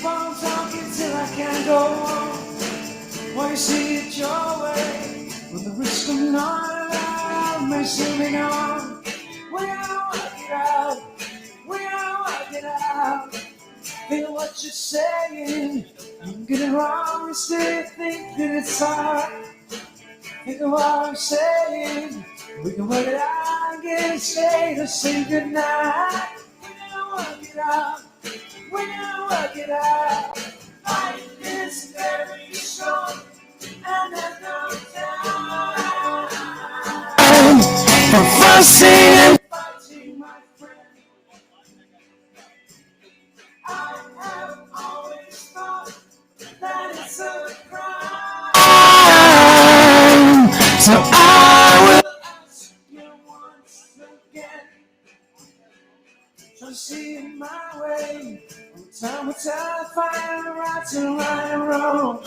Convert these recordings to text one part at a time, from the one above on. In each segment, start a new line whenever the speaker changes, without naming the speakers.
on talking till I can't go on. Why you see it your way, with the risk of not allowed, may zooming on. We gotta work it out, we gotta work it out. Feel what you're saying, you get it wrong, you still think that it's hard. Think of what I'm saying, we can work it out and get it straight or say goodnight. We gotta work it out, we gotta work it out. Life is very short, and there's no time for fussing and fighting, my friend. I have always thought that it's a crime, so I will ask you once again. Try to see it my way. Time will tell if I am right and right and wrong.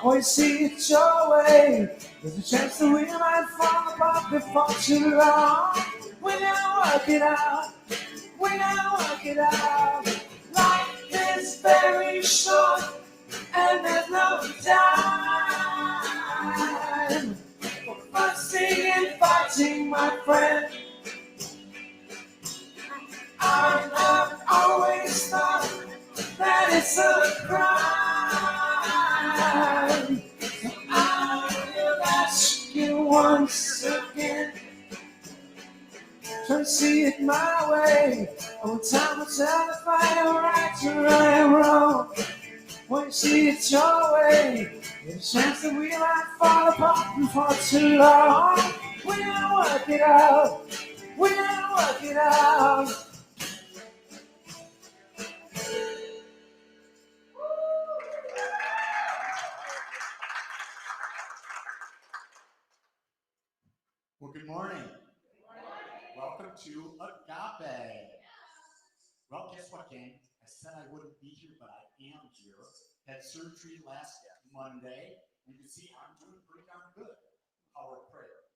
Always see it your way. There's a chance that we might fall apart before too long. We gotta work it out, we gotta work it out. Life is very short, and there's no time for fussing and fighting, my friend. I have always thought that it's a crime. So I will ask you once again. Try to see it my way. Oh, time will tell if I am right or I am wrong. When you see it your way, there's a chance that we might fall apart before too long. We gotta work it out, we gotta work it out.
Well, good morning. Welcome to Agape. Well, guess what, gang? I said I wouldn't be here, but I am here. Had surgery last Monday. You can see I'm doing pretty darn good. Power of prayer.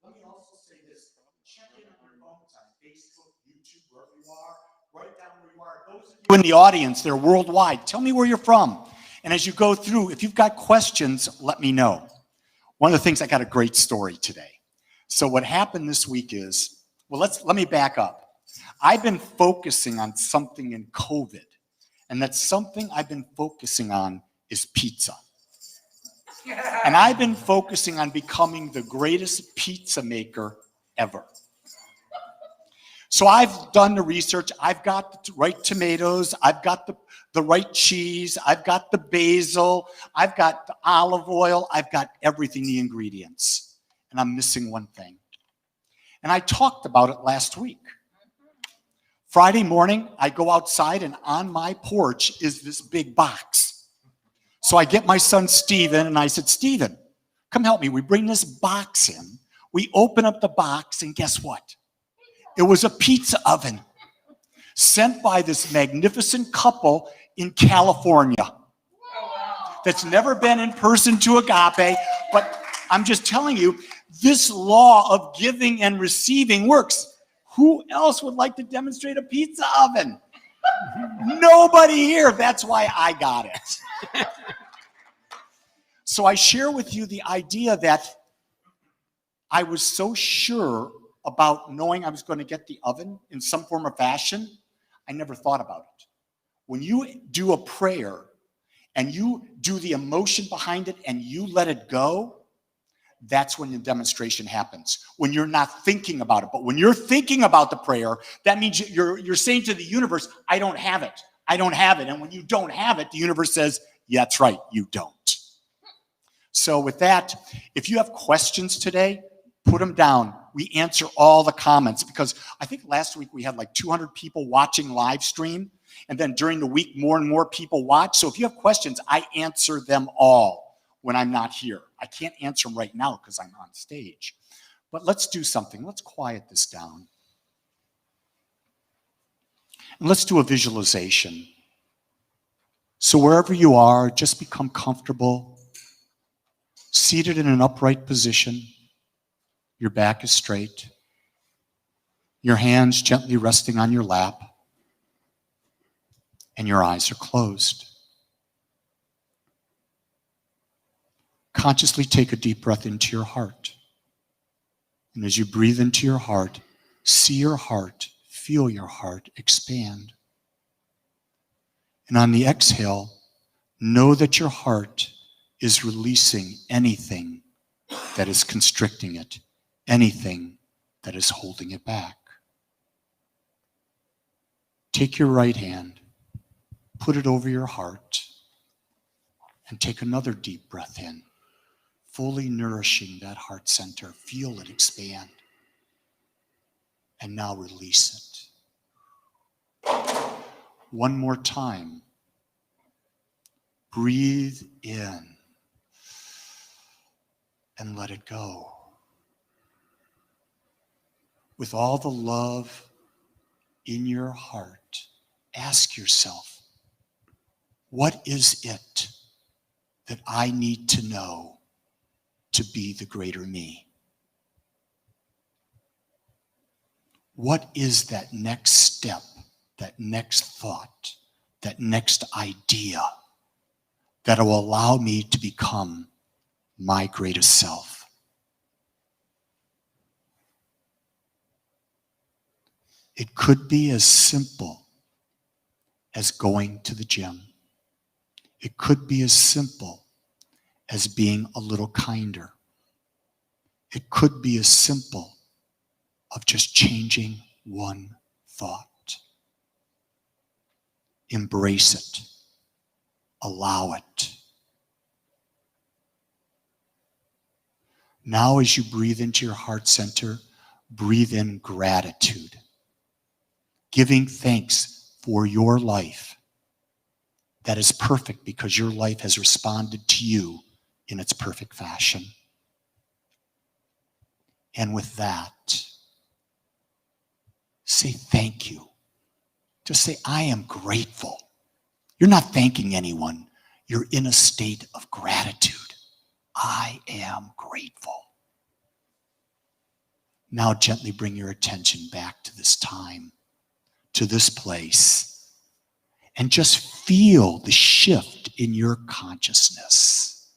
Let me also say this. Check in on your phones on Facebook, YouTube, wherever you are. Write down where you are. Those of you in the audience, they're worldwide. Tell me where you're from. And as you go through, if you've got questions, let me know. One of the things, I got a great story today. So what happened this week is, well, let me back up. I've been focusing on something in COVID, and that something I've been focusing on is pizza. And I've been focusing on becoming the greatest pizza maker ever. So I've done the research. I've got the right tomatoes. I've got the right cheese. I've got the basil. I've got the olive oil. I've got everything, the ingredients. And I'm missing one thing. And I talked about it last week. Friday morning, I go outside, and on my porch is this big box. So I get my son, Steven, and I said, Steven, come help me. We bring this box in. We open up the box, and guess what? It was a pizza oven sent by this magnificent couple in California that's never been in person to Agape, but I'm just telling you, this law of giving and receiving works. Who else would like to demonstrate a pizza oven? Nobody here. That's why I got it. So I share with you the idea that I was so sure about knowing I was going to get the oven in some form or fashion, I never thought about it. When you do a prayer and you do the emotion behind it and you let it go, that's when the demonstration happens. When you're not thinking about it. But when you're thinking about the prayer, that means you're saying to the universe, I don't have it. I don't have it. And when you don't have it, the universe says, yeah, that's right, you don't. So with that, if you have questions today, put them down. We answer all the comments, because I think last week we had like 200 people watching live stream. And then during the week, more and more people watch. So if you have questions, I answer them all when I'm not here. I can't answer them right now because I'm on stage. But let's do something. Let's quiet this down. And let's do a visualization. So wherever you are, just become comfortable, seated in an upright position. Your back is straight. Your hands gently resting on your lap. And your eyes are closed. Consciously take a deep breath into your heart. And as you breathe into your heart, see your heart, feel your heart expand. And on the exhale, know that your heart is releasing anything that is constricting it, anything that is holding it back. Take your right hand, put it over your heart, and take another deep breath in, fully nourishing that heart center. Feel it expand. And now release it. One more time. Breathe in and let it go. With all the love in your heart, ask yourself, what is it that I need to know to be the greater me? What is that next step, that next thought, that next idea that will allow me to become my greatest self? It could be as simple as going to the gym. It could be as simple as being a little kinder. It could be as simple of just changing one thought. Embrace it. Allow it. Now, as you breathe into your heart center, breathe in gratitude, giving thanks for your life that is perfect because your life has responded to you in its perfect fashion. And with that, say thank you. Just say, I am grateful. You're not thanking anyone. You're in a state of gratitude. I am grateful. Now gently bring your attention back to this time, to this place, and just feel the shift in your consciousness.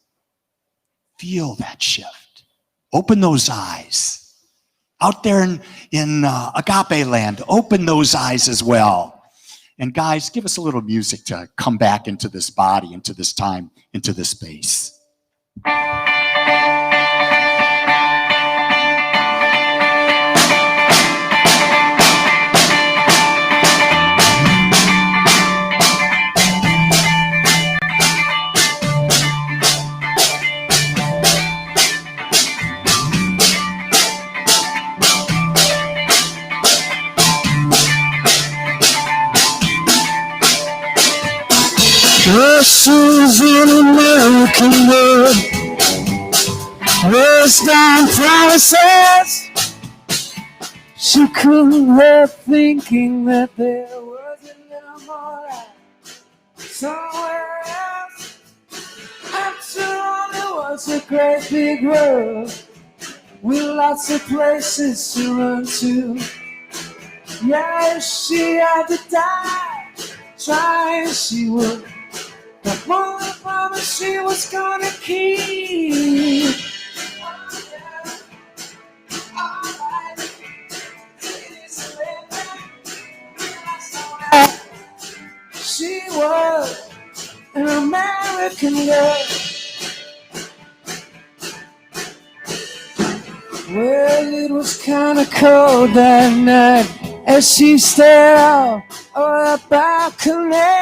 Feel that shift. Open those eyes. Out there in Agape land, open those eyes as well. And guys, give us a little music to come back into this body, into this time, into this space.
Castles in American world, rest on promises. She couldn't help thinking that there wasn't no more life somewhere else. After all, there was a great big world with lots of places to run to. Yeah, if she had to die, try as she would. But one promise she was gonna keep. She was an American girl. Well, it was kinda cold that night as she stared out on the balcony.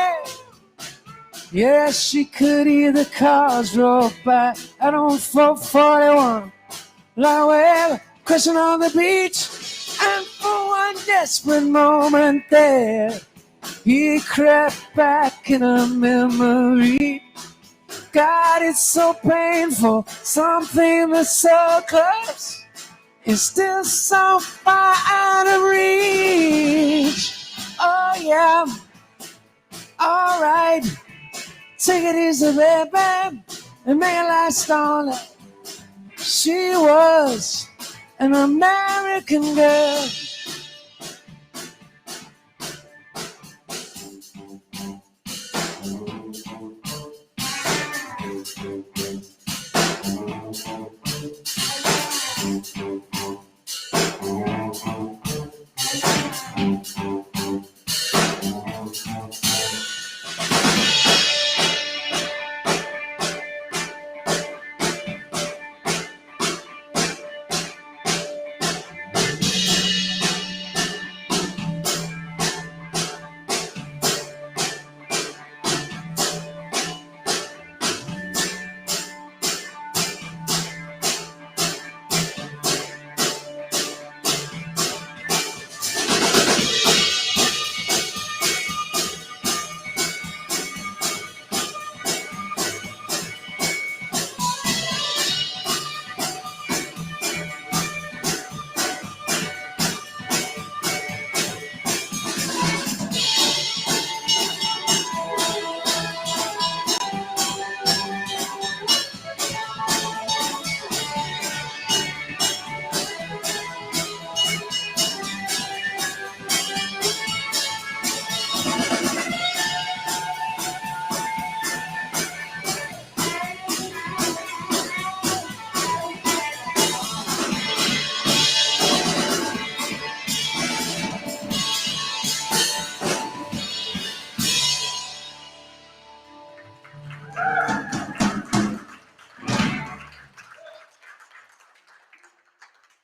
Yeah, she could hear the cars roll by out on 441. Like well, crashing on the beach. And for one desperate moment there, he crept back in a memory. God, it's so painful. Something that's so close is still so far out of reach. Oh yeah, alright. Take it easy, baby, and make it last all night. She was an American girl.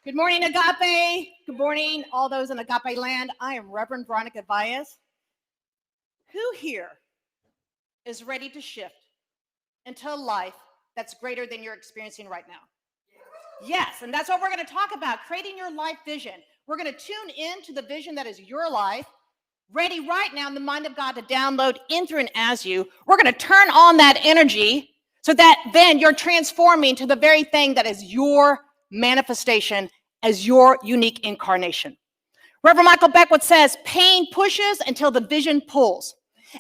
Good morning, Agape. Good morning, all those in Agape land. I am Reverend Veronica Valles. Who here is ready to shift into a life that's greater than you're experiencing right now? Yes, and that's what we're going to talk about, creating your life vision. We're going to tune in to the vision that is your life, ready right now in the mind of God to download in through and as you. We're going to turn on that energy so that then you're transforming to the very thing that is your manifestation as your unique incarnation. Reverend Michael Beckwith says, pain pushes until the vision pulls.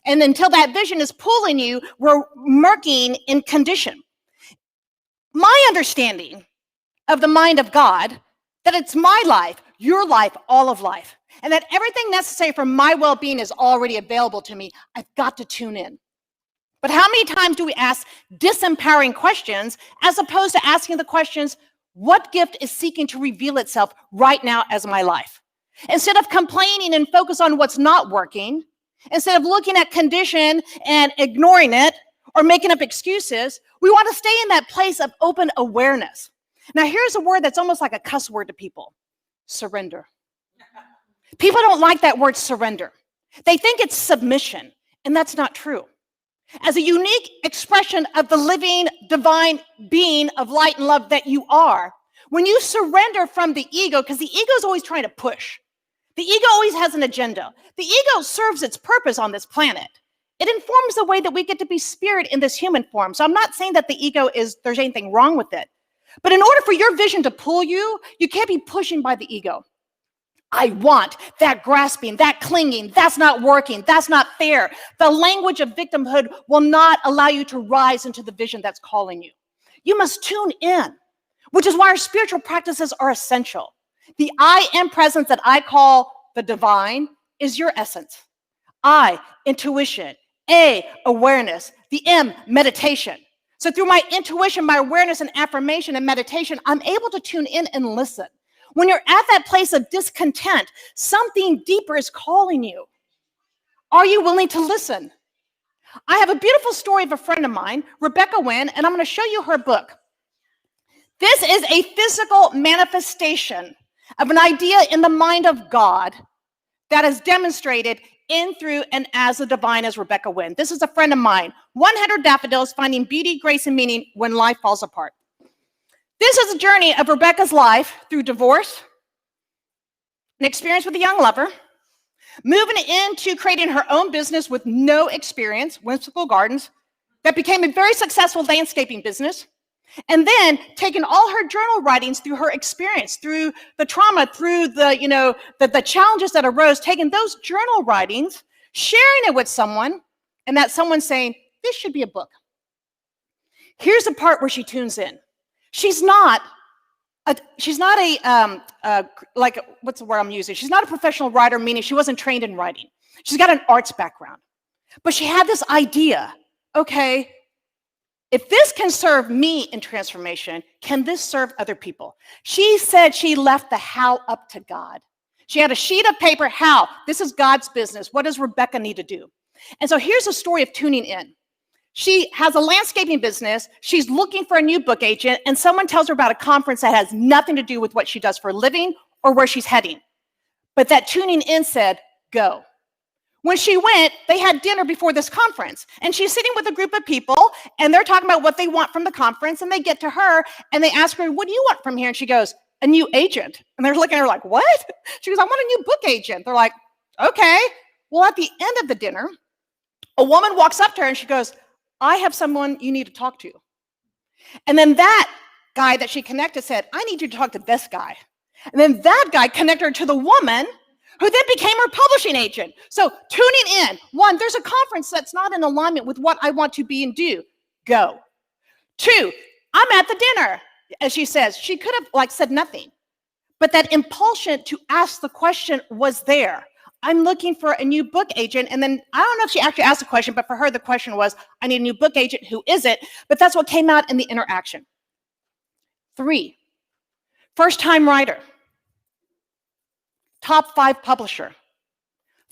And until that vision is pulling you, we're murking in condition. My understanding of the mind of God, that it's my life, your life, all of life, and that everything necessary for my well-being is already available to me. I've got to tune in. But how many times do we ask disempowering questions as opposed to asking the questions, what gift is seeking to reveal itself right now as my life? Instead of complaining and focus on what's not working, instead of looking at condition and ignoring it or making up excuses, we want to stay in that place of open awareness. Now, here's a word that's almost like a cuss word to people: surrender. People don't like that word surrender. They think it's submission, and that's not true. As a unique expression of the living, divine being of light and love that you are, when you surrender from the ego, because the ego is always trying to push. The ego always has an agenda. The ego serves its purpose on this planet. It informs the way that we get to be spirit in this human form. So I'm not saying that the ego there's anything wrong with it. But in order for your vision to pull you, you can't be pushing by the ego. I want, that grasping, that clinging, that's not working, that's not fair. The language of victimhood will not allow you to rise into the vision that's calling you. You must tune in, which is why our spiritual practices are essential. The I am presence that I call the divine is your essence. I, intuition. A, awareness. The M, meditation. So through my intuition, my awareness and affirmation and meditation, I'm able to tune in and listen. When you're at that place of discontent, something deeper is calling you. Are you willing to listen? I have a beautiful story of a friend of mine, Rebecca Wynn, and I'm going to show you her book. This is a physical manifestation of an idea in the mind of God that is demonstrated in, through, and as the divine as Rebecca Wynn. This is a friend of mine, 100 Daffodils, Finding Beauty, Grace, and Meaning When Life Falls Apart. This is a journey of Rebecca's life through divorce, an experience with a young lover, moving into creating her own business with no experience, Whimsical Gardens, that became a very successful landscaping business, and then taking all her journal writings through her experience, through the trauma, through the challenges that arose, taking those journal writings, sharing it with someone, and that someone saying, this should be a book. Here's the part where she tunes in. She's not like, what's the word I'm using? She's not a professional writer, meaning she wasn't trained in writing. She's got an arts background. But she had this idea, okay, if this can serve me in transformation, can this serve other people? She said she left the how up to God. She had a sheet of paper, how? This is God's business. What does Rebecca need to do? And so here's a story of tuning in. She has a landscaping business. She's looking for a new book agent, and someone tells her about a conference that has nothing to do with what she does for a living or where she's heading. But that tuning in said, go. When she went, they had dinner before this conference, and she's sitting with a group of people, and they're talking about what they want from the conference, and they get to her, and they ask her, what do you want from here? And she goes, a new agent. And they're looking at her like, what? She goes, I want a new book agent. They're like, okay. Well, at the end of the dinner, a woman walks up to her, and she goes, I have someone you need to talk to. And then that guy that she connected said, I need you to talk to this guy. And then that guy connected her to the woman who then became her publishing agent. So tuning in, one, there's a conference that's not in alignment with what I want to be and do. Go. Two, I'm at the dinner. As she says, she could have said nothing. But that impulsion to ask the question was there. I'm looking for a new book agent. And then I don't know if she actually asked the question, but for her, the question was, I need a new book agent. Who is it? But that's what came out in the interaction. 3, first-time writer, top 5 publisher,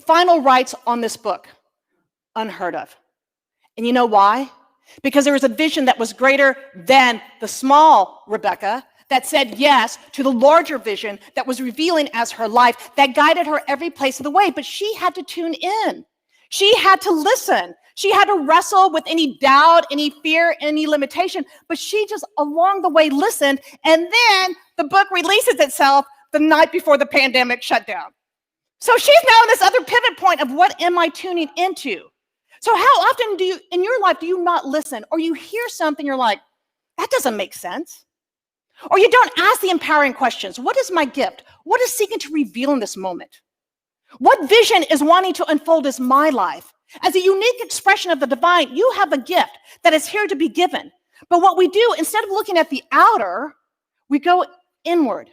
final rights on this book, unheard of. And you know why? Because there was a vision that was greater than the small Rebecca, that said yes to the larger vision that was revealing as her life, that guided her every place of the way. But she had to tune in. She had to listen. She had to wrestle with any doubt, any fear, any limitation. But she just along the way listened. And then the book releases itself the night before the pandemic shut down. So she's now in this other pivot point of what am I tuning into? So how often in your life do you not listen, or you hear something, you're like, that doesn't make sense? Or you don't ask the empowering questions. What is my gift? What is seeking to reveal in this moment? What vision is wanting to unfold as my life? As a unique expression of the divine, you have a gift that is here to be given. But what we do, instead of looking at the outer, we go inward.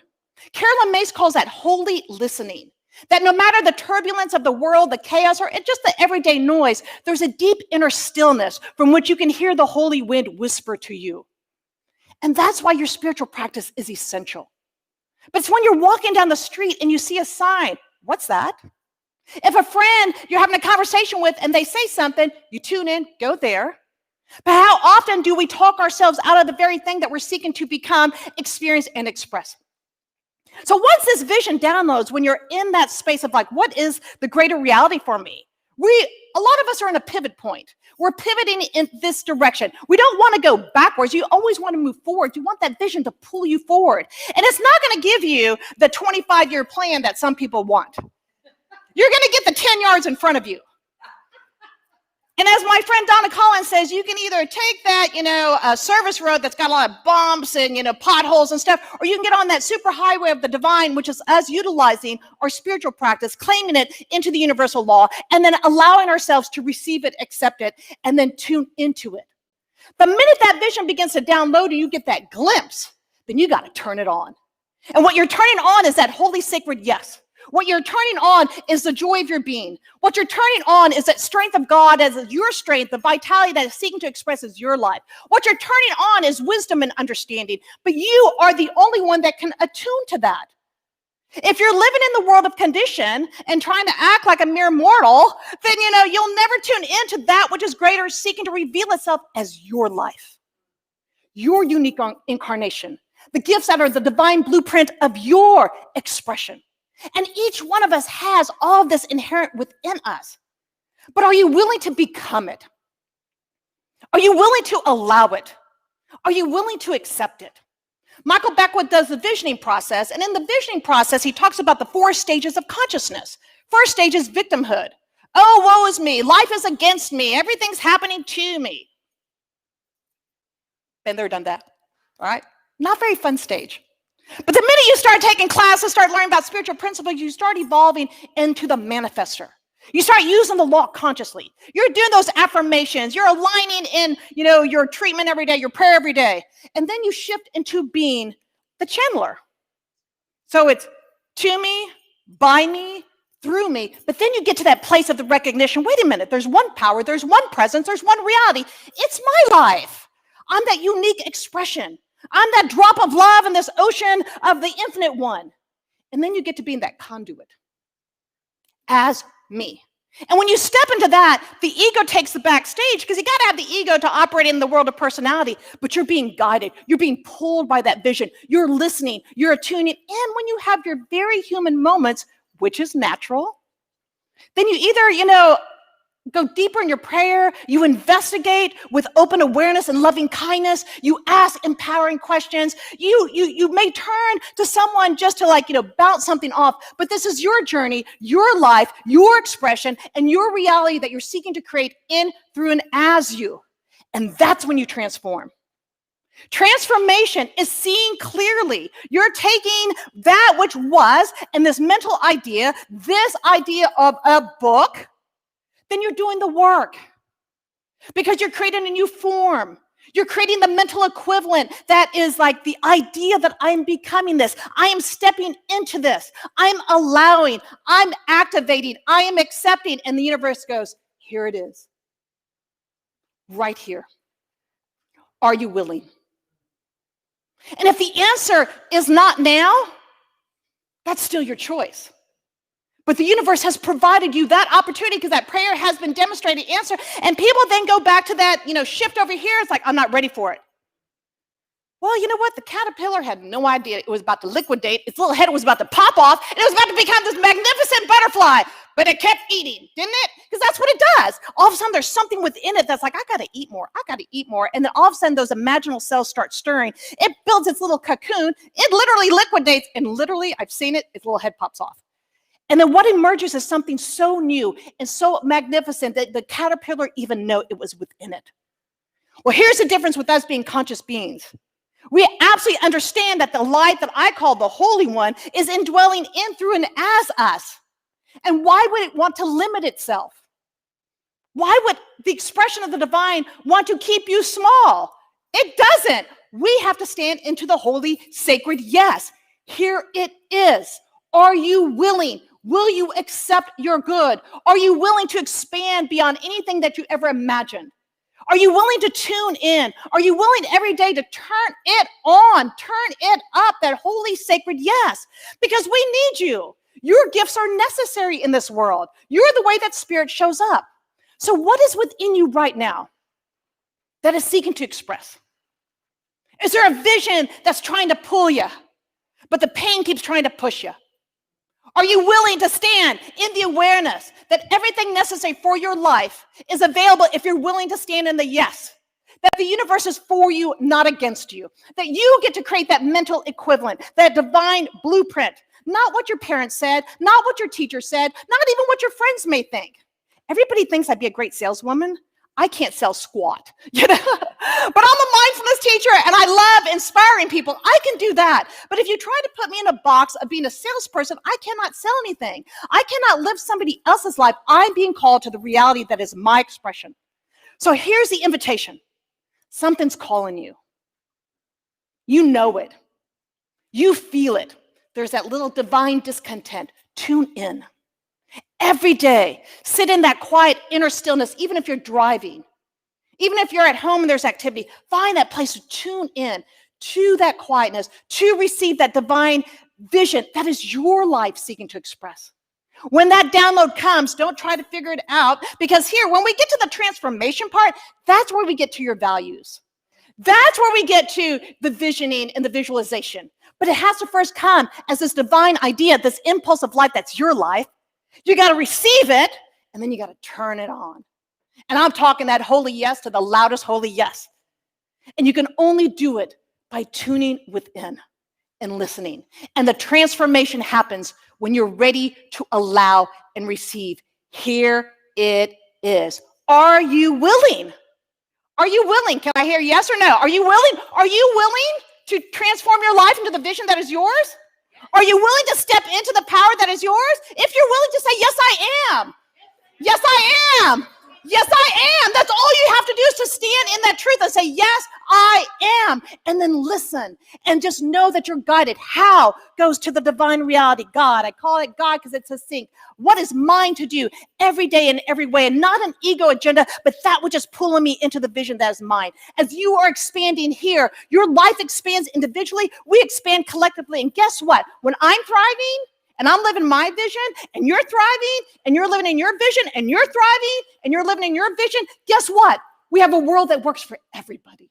Carolyn Mace calls that holy listening. That no matter the turbulence of the world, the chaos, or just the everyday noise, there's a deep inner stillness from which you can hear the holy wind whisper to you. And that's why your spiritual practice is essential. But it's when you're walking down the street and you see a sign. What's that? If a friend you're having a conversation with and they say something, you tune in, go there. But how often do we talk ourselves out of the very thing that we're seeking to become, experience, and express? So once this vision downloads, when you're in that space of like, what is the greater reality for me? A lot of us are in a pivot point. We're pivoting in this direction. We don't want to go backwards. You always want to move forward. You want that vision to pull you forward. And it's not going to give you the 25-year plan that some people want. You're going to get the 10 yards in front of you. And as my friend Donna Collins says, you can either take that, service road that's got a lot of bumps and, potholes and stuff, or you can get on that super highway of the divine, which is us utilizing our spiritual practice, claiming it into the universal law, and then allowing ourselves to receive it, accept it, and then tune into it. The minute that vision begins to download and you get that glimpse, then you got to turn it on. And what you're turning on is that holy sacred yes. What you're turning on is the joy of your being. What you're turning on is that strength of God as your strength, the vitality that is seeking to express as your life. What you're turning on is wisdom and understanding, but you are the only one that can attune to that. If you're living in the world of condition and trying to act like a mere mortal, then you'll never tune into that which is greater, seeking to reveal itself as your life, your unique incarnation, the gifts that are the divine blueprint of your expression. And each one of us has all of this inherent within us. But are you willing to become it? Are you willing to allow it? Are you willing to accept it? Michael Beckwith does the visioning process. And in the visioning process, he talks about the 4 stages of consciousness. First stage is victimhood. Oh, woe is me. Life is against me. Everything's happening to me. Been there, done that. All right? Not very fun stage. But the minute you start taking classes, start learning about spiritual principles, you start evolving into the manifester. You start using the law consciously. You're doing those affirmations. You're aligning in, your treatment every day, your prayer every day. And then you shift into being the channeler. So it's to me, by me, through me. But then you get to that place of the recognition. Wait a minute. There's one power. There's one presence. There's one reality. It's my life. I'm that unique expression. I'm that drop of love in this ocean of the infinite one. And then you get to be in that conduit as me. And when you step into that, the ego takes the back stage because you got to have the ego to operate in the world of personality, but you're being guided. You're being pulled by that vision. You're listening. You're attuning. And when you have your very human moments, which is natural, then you either, go deeper in your prayer, you investigate with open awareness and loving kindness, you ask empowering questions, you may turn to someone just to bounce something off, but this is your journey, your life, your expression, and your reality that you're seeking to create in, through, and as you. And that's when you transform. Transformation is seeing clearly. You're taking that which was, and this mental idea, this idea of a book, then you're doing the work because you're creating a new form. You're creating the mental equivalent that is like the idea that I'm becoming this. I am stepping into this. I'm allowing. I'm activating. I am accepting. And the universe goes, here it is. Right here. Are you willing? And if the answer is not now, that's still your choice. But the universe has provided you that opportunity because that prayer has been demonstrated answer. And people then go back to that, shift over here. It's like, I'm not ready for it. Well, you know what? The caterpillar had no idea it was about to liquidate. Its little head was about to pop off, and it was about to become this magnificent butterfly. But it kept eating, didn't it? Because that's what it does. All of a sudden, there's something within it that's like, I got to eat more. I got to eat more. And then all of a sudden, those imaginal cells start stirring. It builds its little cocoon. It literally liquidates. And literally, I've seen it, its little head pops off. And then what emerges is something so new and so magnificent that the caterpillar even knew it was within it. Well, here's the difference with us being conscious beings. We absolutely understand that the light that I call the Holy One is indwelling in, through, and as us. And why would it want to limit itself? Why would the expression of the divine want to keep you small? It doesn't. We have to stand into the holy, sacred yes. Here it is. Are you willing? Will you accept your good? Are you willing to expand beyond anything that you ever imagined? Are you willing to tune in? Are you willing every day to turn it on, turn it up, that holy, sacred yes? Because we need you. Your gifts are necessary in this world. You're the way that Spirit shows up. So what is within you right now that is seeking to express? Is there a vision that's trying to pull you, but the pain keeps trying to push you? Are you willing to stand in the awareness that everything necessary for your life is available if you're willing to stand in the yes? That the universe is for you, not against you. That you get to create that mental equivalent, that divine blueprint. Not what your parents said, not what your teacher said, not even what your friends may think. Everybody thinks I'd be a great saleswoman. I can't sell squat, you know? But I'm a mindfulness teacher and I love inspiring people. I can do that. But if you try to put me in a box of being a salesperson, I cannot sell anything. I cannot live somebody else's life. I'm being called to the reality that is my expression. So here's the invitation. Something's calling you. You know it. You feel it. There's that little divine discontent. Tune in. Every day, sit in that quiet inner stillness, even if you're driving, even if you're at home and there's activity, find that place to tune in to that quietness, to receive that divine vision that is your life seeking to express. When that download comes, don't try to figure it out, because here, when we get to the transformation part, that's where we get to your values. That's where we get to the visioning and the visualization. But it has to first come as this divine idea, this impulse of life that's your life. You got to receive it, and then you got to turn it on. And I'm talking that holy yes to the loudest holy yes. And you can only do it by tuning within and listening. And the transformation happens when you're ready to allow and receive. Here it is. Are you willing? Are you willing? Can I hear yes or no? Are you willing? Are you willing to transform your life into the vision that is yours? Are you willing to step into the power that is yours? If you're willing to say, yes, I am. Yes, I am. Yes, I am. That's all you have to do is to stand in that truth and say, yes, I am. And then listen and just know that you're guided. How goes to the divine reality, God. I call it God because it's succinct. What is mine to do every day in every way? And not an ego agenda, but that which is pulling me into the vision that is mine. As you are expanding here, your life expands individually. We expand collectively. And guess what? When I'm thriving, and I'm living my vision, and you're thriving, and you're living in your vision, and you're thriving, and you're living in your vision, guess what? We have a world that works for everybody.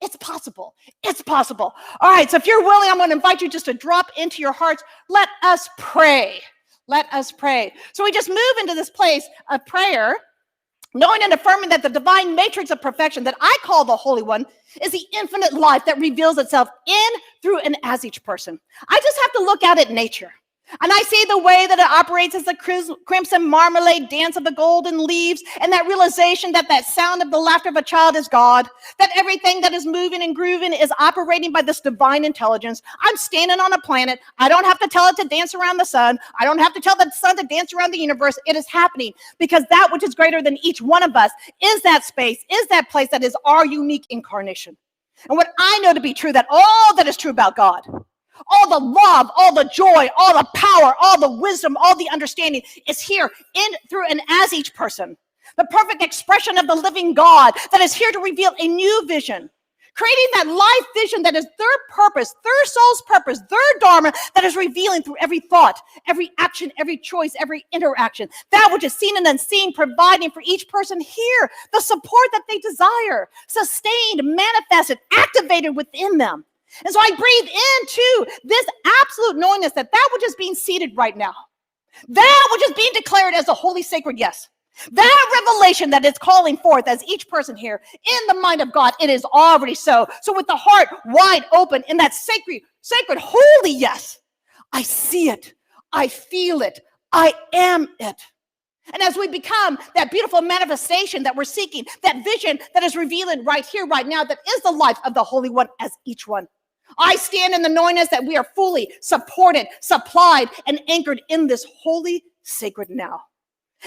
It's possible. It's possible. All right, so if you're willing, I'm going to invite you just to drop into your hearts. Let us pray. Let us pray. So we just move into this place of prayer, knowing and affirming that the divine matrix of perfection that I call the Holy One is the infinite life that reveals itself in, through, and as each person. I just have to look out at nature. And I see the way that it operates as the crimson marmalade dance of the golden leaves, and that realization that that sound of the laughter of a child is God, that everything that is moving and grooving is operating by this divine intelligence. I'm standing on a planet. I don't have to tell it to dance around the sun. I don't have to tell the sun to dance around the universe. It is happening because that which is greater than each one of us is that space, is that place that is our unique incarnation. And what I know to be true, that all that is true about God, all the love, all the joy, all the power, all the wisdom, all the understanding is here in, through, and as each person. The perfect expression of the living God that is here to reveal a new vision, creating that life vision that is their purpose, their soul's purpose, their dharma that is revealing through every thought, every action, every choice, every interaction, that which is seen and unseen, providing for each person here the support that they desire, sustained, manifested, activated within them. And so I breathe into this absolute knowingness that that which is being seeded right now, that which is being declared as a holy sacred yes, that revelation that is calling forth as each person here in the mind of God, it is already so. So with the heart wide open in that sacred, holy yes, I see it, I feel it, I am it. And as we become that beautiful manifestation that we're seeking, that vision that is revealing right here, right now, that is the life of the Holy One as each one. I stand in the knowingness that we are fully supported, supplied, and anchored in this holy, sacred now.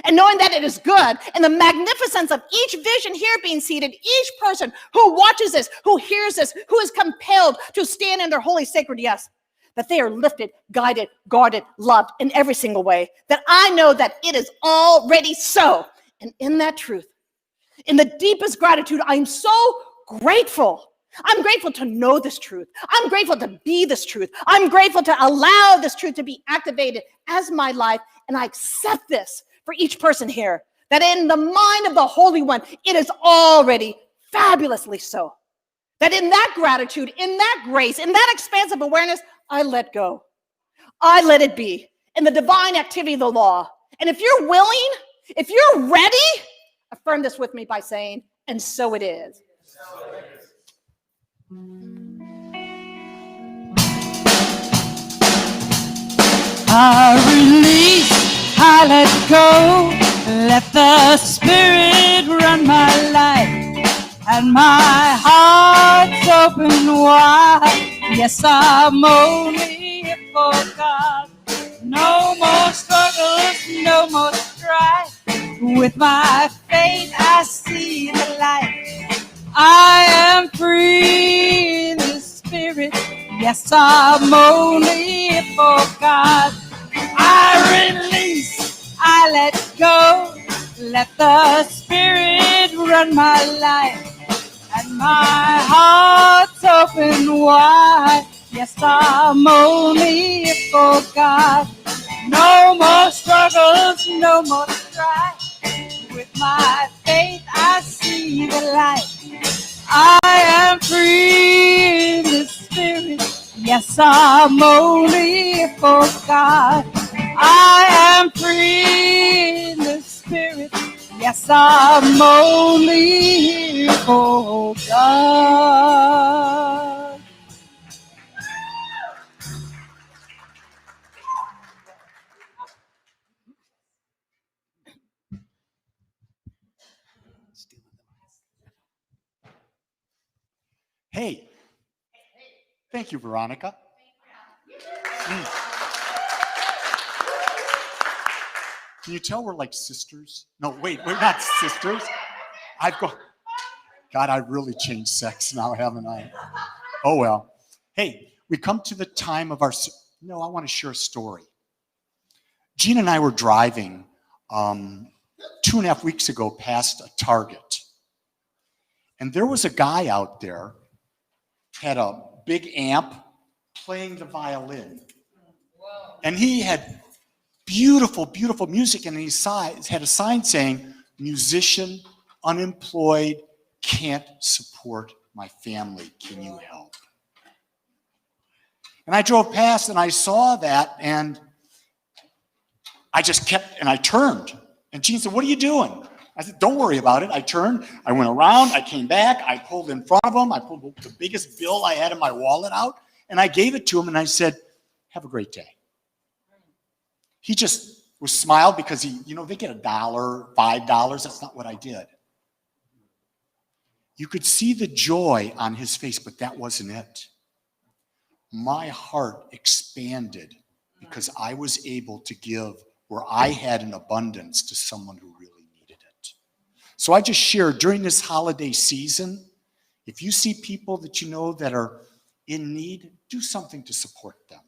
And knowing that it is good and the magnificence of each vision here being seated, each person who watches this, who hears this, who is compelled to stand in their holy, sacred yes, that they are lifted, guided, guarded, loved in every single way, that I know that it is already so. And in that truth, in the deepest gratitude, I am so grateful. I'm grateful to know this truth. I'm grateful to be this truth. I'm grateful to allow this truth to be activated as my life. And I accept this for each person here, that in the mind of the Holy One, it is already fabulously so. That in that gratitude, in that grace, in that expansive awareness, I let go. I let it be in the divine activity of the law. And if you're willing, if you're ready, affirm this with me by saying, and so it is.
I release, I let go, let the Spirit run my life, and my heart's open wide. Yes, I'm only here for God. No more struggles, no more strife. With my faith, I see the light. I am free in the Spirit. Yes, I'm only here for God. I release, I let go, let the Spirit run my life, and my heart's open wide. Yes, I'm only here for God. No more struggles, no more strife. With my faith, I see the light. I am free in the Spirit. Yes, I'm only here for God. I am free in the Spirit. Yes, I'm only here for God.
Hey, thank you, Veronica. Can you tell we're like sisters? No, wait, we're not sisters. God, I really changed sex now, haven't I? Oh, well. Hey, we come to the time of our, I want to share a story. Gina and I were driving 2.5 weeks ago past a Target. And there was a guy out there, had a big amp playing the violin. And he had beautiful, beautiful music, and he had a sign saying, musician, unemployed, can't support my family. Can you help? And I drove past and I saw that, and I turned. And Gene said, what are you doing? I said, don't worry about it. I turned, I went around, I came back, I pulled in front of him, I pulled the biggest bill I had in my wallet out, and I gave it to him, and I said, have a great day. He just was smiled because they get $1, $5. That's not what I did. You could see the joy on his face, but that wasn't it. My heart expanded because I was able to give where I had an abundance to someone who really needed it. So I just shared during this holiday season, if you see people that you know that are in need, do something to support them.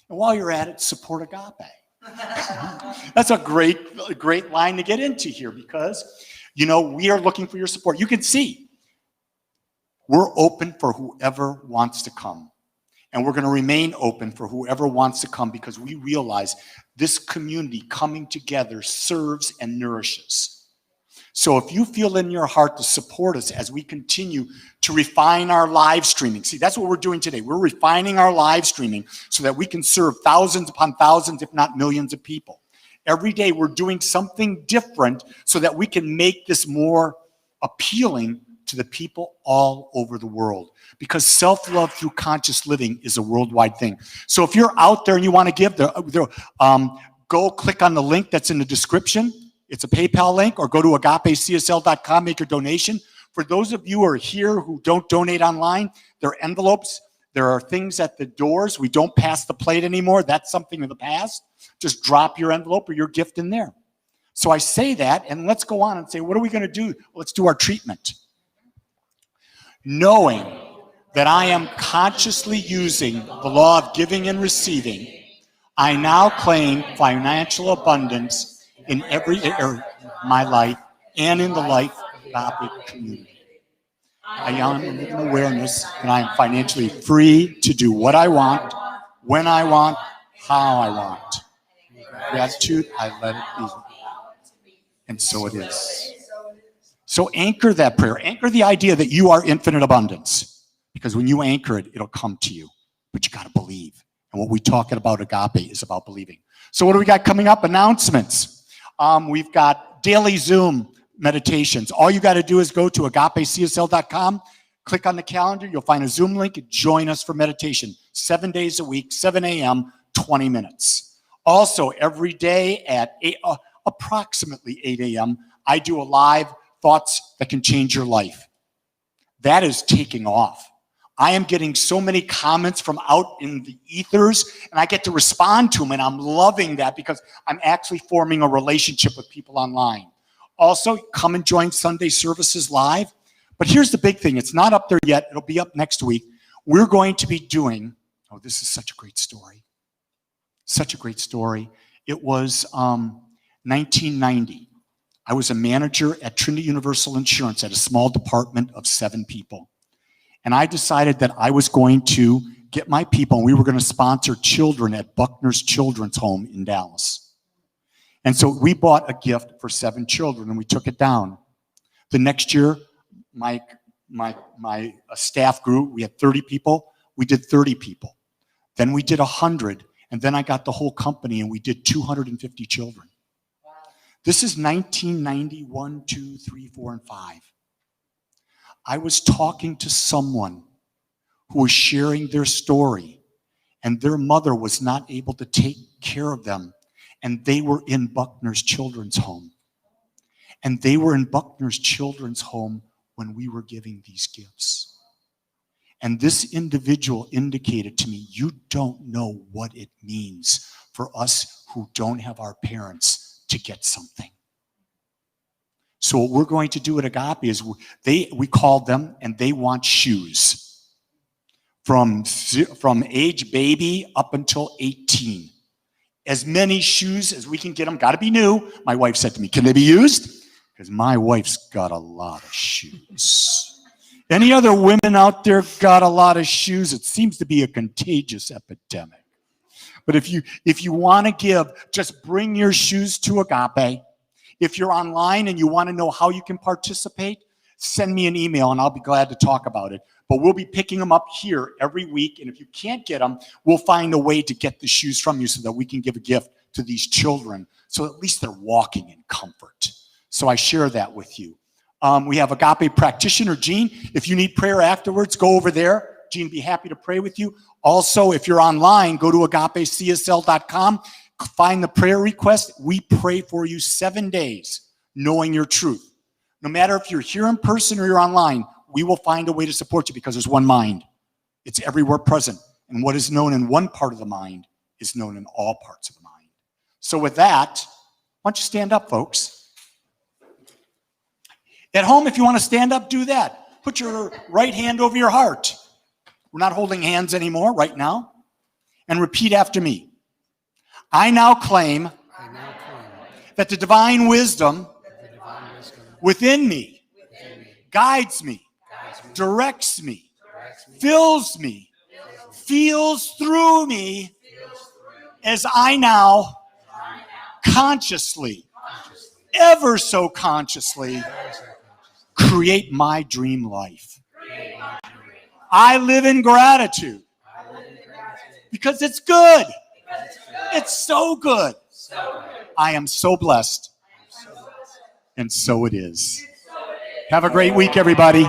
And while you're at it, support Agape. That's a great line to get into here because, we are looking for your support. You can see We're open for whoever wants to come. And we're going to remain open for whoever wants to come because we realize this community coming together serves and nourishes. So if you feel in your heart to support us as we continue to refine our live streaming, see, that's what we're doing today. We're refining our live streaming so that we can serve thousands upon thousands, if not millions of people. Every day we're doing something different so that we can make this more appealing to the people all over the world. Because self-love through conscious living is a worldwide thing. So if you're out there and you want to give, go click on the link that's in the description. It's a PayPal link, or go to agapecsl.com, make your donation. For those of you who are here who don't donate online, there are envelopes. There are things at the doors. We don't pass the plate anymore. That's something of the past. Just drop your envelope or your gift in there. So I say that, and let's go on and say, what are we going to do? Let's do our treatment. Knowing that I am consciously using the law of giving and receiving, I now claim financial abundance in every area of my life and in the life of the Agape community. I am in awareness that I am financially free to do what I want, when I want, how I want. Gratitude, I let it be. And so it is. So anchor that prayer. Anchor the idea that you are infinite abundance. Because when you anchor it, it'll come to you. But you got to believe. And what we talk about Agape is about believing. So what do we got coming up? Announcements. We've got daily Zoom meditations. All you got to do is go to agapecsl.com, click on the calendar. You'll find a Zoom link and join us for meditation. 7 days a week, 7 a.m., 20 minutes. Also, every day at approximately 8 a.m., I do a live Thoughts That Can Change Your Life. That is taking off. I am getting so many comments from out in the ethers, and I get to respond to them, and I'm loving that because I'm actually forming a relationship with people online. Also, come and join Sunday services live. But here's the big thing. It's not up there yet. It'll be up next week. We're going to be doing, oh, this is such a great story. Such a great story. It was 1990. I was a manager at Trinity Universal Insurance at a small department of 7 people. And I decided that I was going to get my people, and we were going to sponsor children at Buckner's Children's Home in Dallas. And so we bought a gift for 7 children, and we took it down. The next year, my staff grew. We had 30 people. We did 30 people. Then we did 100, and then I got the whole company, and we did 250 children. This is 1991, 2, 3, 4, and 5. I was talking to someone who was sharing their story, and their mother was not able to take care of them, and they were in Buckner's Children's Home. And they were in Buckner's Children's Home when we were giving these gifts. And this individual indicated to me, you don't know what it means for us who don't have our parents to get something. So what we're going to do at Agape is we called them, and they want shoes from age baby up until 18. As many shoes as we can get them. Got to be new. My wife said to me, can they be used? Because my wife's got a lot of shoes. Any other women out there got a lot of shoes? It seems to be a contagious epidemic. But if you want to give, just bring your shoes to Agape. If you're online and you want to know how you can participate, send me an email and I'll be glad to talk about it. But we'll be picking them up here every week. And if you can't get them, we'll find a way to get the shoes from you so that we can give a gift to these children. So at least they're walking in comfort. So I share that with you. We have Agape practitioner, Jean. If you need prayer afterwards, go over there. Jean will be happy to pray with you. Also, if you're online, go to agapecsl.com. Find the prayer request. We pray for you 7 days, knowing your truth. No matter if you're here in person or you're online, we will find a way to support you because there's one mind. It's everywhere present. And what is known in one part of the mind is known in all parts of the mind. So with that, why don't you stand up, folks? At home, if you want to stand up, do that. Put your right hand over your heart. We're not holding hands anymore right now. And repeat after me. I now claim that the divine wisdom within me guides me directs me, fills me, feels through me as I now consciously, ever so consciously, create my dream life. I live in gratitude because it's good. It's so good. I am so blessed. And so it is. Have a great week, everybody.